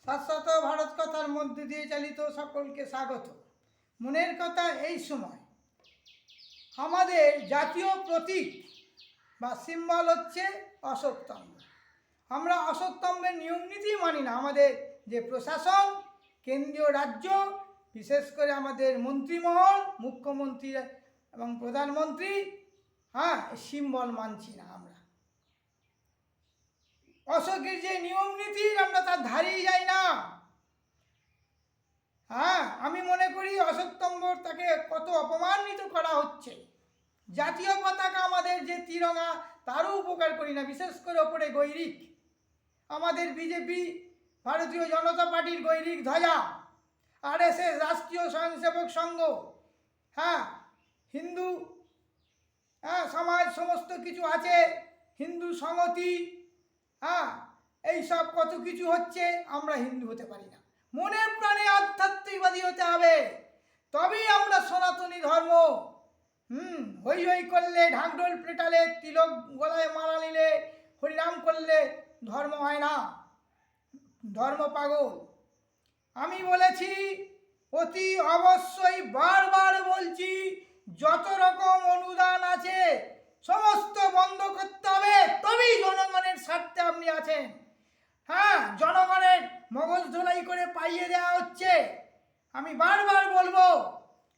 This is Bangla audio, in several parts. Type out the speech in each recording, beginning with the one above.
শাশ্বত ভারত কথার মধ্যে দিয়ে চালিত সকলকে স্বাগত। মনের কথা এই সময় আমাদের জাতীয় প্রতীক বা সিম্বল হচ্ছে অশোকস্তম্ভ। আমরা অশোকস্তম্ভের নিয়মনীতি মানি না। আমাদের যে প্রশাসন, কেন্দ্রীয় রাজ্য, বিশেষ করে আমাদের মন্ত্রীমহল, মুখ্যমন্ত্রী এবং প্রধানমন্ত্রী সিম্বল মানছি না। আমরা অশোকের যে নিয়ম নীতি আমরা তার ধারেই যাই না। আমি মনে করি অশোকস্তম্ভ তাকে কত অপমানিত করা হচ্ছে। জাতীয় পতাকা আমাদের যে তিরঙ্গা তারও উপকার করি না, বিশেষ করে ওপরে গৈরিক, আমাদের বিজেপি ভারতীয় জনতা পার্টির গৈরিক ধ্বজা, RSS রাষ্ট্রীয় স্বয়ংসেবক সংঘ, হিন্দু সমাজ সমস্ত কিছু আছে, হিন্দু সংহতি, এইসব কত কিছু হচ্ছে। আমরা হিন্দু হতে পারি না। মনের প্রাণে আধ্যাত্মিকবাদী হতে হবে, তবেই আমরা সনাতনী ধর্ম। হই হই করলে, ঢাকঢোল পেটালে, তিলক গলায় মালা নিলে, হরিনাম করলে ধর্ম হয় না, ধর্ম পাগল। আমি বলেছি, অতি অবশ্যই বারবার বলছি, যত রকম অনুদান আছে সমস্ত বন্ধ করতে হবে, তবেই জনগণের স্বার্থে আপনি আছেন। জনগণের মগজ ধোলাই করে পাইয়ে দেওয়া হচ্ছে। আমি বারবার বলবো,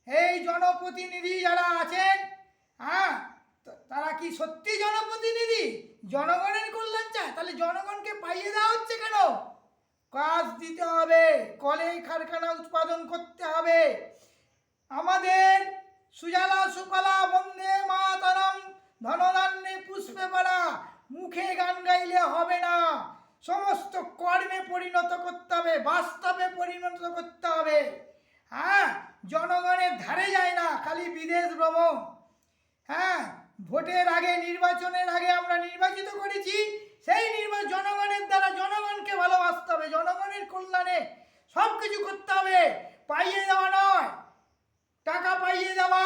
এই জনপ্রতিনিধি যারা আছেন, তারা কি সত্যি জনপ্রতিনিধি? জনগণের কল্যাণ চায়? তাহলে জনগণকে পাইয়ে দেওয়া হচ্ছে কেন? কাজ দিতে হবে, কলে কারখানা উৎপাদন করতে হবে। আমাদের সুজলা সুফলা বন্দে মাতরম ধনধান্যে পুষ্পে ভরা মুখে গান গাইলে হবে না, সমস্ত কর্মে পরিণত করতে হবে, বাস্তবে পরিণত করতে হবে। জনগণের ধারে যায় না, খালি বিদেশ ভ্রমণ। ভোটের আগে, নির্বাচনের আগে আমরা নির্বাচিত করেছি, সেই জনগণের দ্বারা জনগণকে ভালোবাসতে হবে, জনগণের কল্যাণে সব কিছু করতে হবে। পাইয়ে দেওয়া নয়, টাকা পাইয়ে দেওয়া,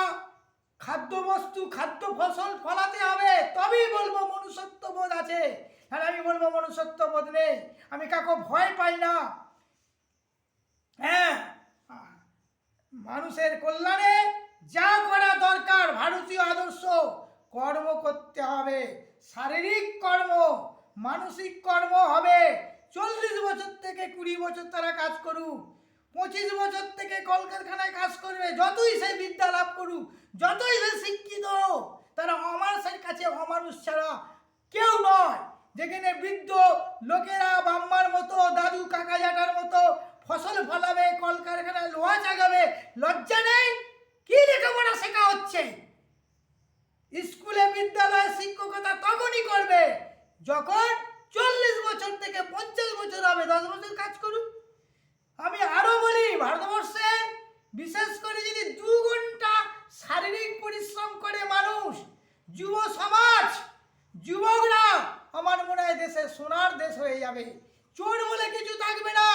খাদ্যবস্তু, খাদ্য ফসল ফলাতে হবে, তবেই বলবো মনুষ্যত্ববোধ আছে। তাহলে আমি বলবো মনুষ্যত্ববোধ নেই। আমি কাউকে ভয় পাই না। মানুষের কল্যাণে যা করা দরকার, ভারতীয় আদর্শ, কর্ম করতে হবে। শারীরিক কর্ম, মানসিক কর্ম হবে। 40 বছর থেকে 20 বছর তারা কাজ করুক, 25 বছর থেকে কলকারখানায় কাজ করবে, যতই সে বিদ্যা লাভ করুক, যতই সে শিক্ষিত, তারা অমানুষের কাছে অমানুষ ছাড়া কেউ নয়। যেখানে বৃদ্ধ লোকেরা বাম্মার মতো, দাদু কাকা জাটার মতো ফসল ফলাবে, কলকারখানায় লোহা চাগাবে, লজ্জা নেই? কি লেখাপড়া শেখা হচ্ছে? স্কুলে বিদ্যালয়ে শিক্ষকতা তখনই করবে যখন 40 বছর থেকে 50 বছর হবে। 10 বছর কাজ করুক। আমি আরো বলি, ভারতবর্ষে বিশেষ করে যদি 2 ঘন্টা শারীরিক পরিশ্রম করে মানুষ, যুব সমাজ, যুবকরা, আমার মনে হয় দেশে সোনার দেশ হয়ে যাবে। চোর বলে কিছু থাকবে না।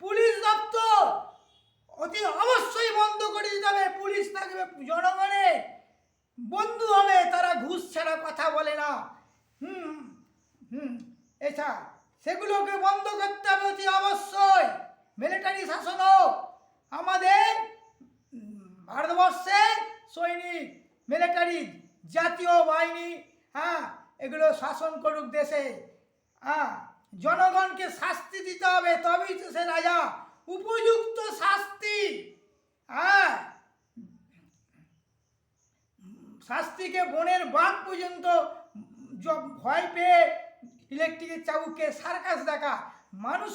পুলিশ দপ্তর অতি অবশ্যই বন্ধ করে দিতে হবে। পুলিশ থাকবে, জনগণের বন্ধু হবে, তারা ঘুষ ছাড়া কথা বলে না। এছাড়া সেগুলোকে বন্ধ করতে হবে অতি অবশ্যই। মিলিটারি শাসন হোক। আমাদের ভারতবর্ষে সৈনিক, মিলিটারি, জাতীয় বাহিনী, এগুলো শাসন করুক দেশে। জনগণকে শাস্তি দিতে হবে, তবেই তো সে রাজা। উপযুক্ত শাস্তি, শাস্তিকে বনের বাঘ পর্যন্ত ভয় পেয়ে ইলেকট্রিকের চাবুককে সার্কাস দেখা মানুষ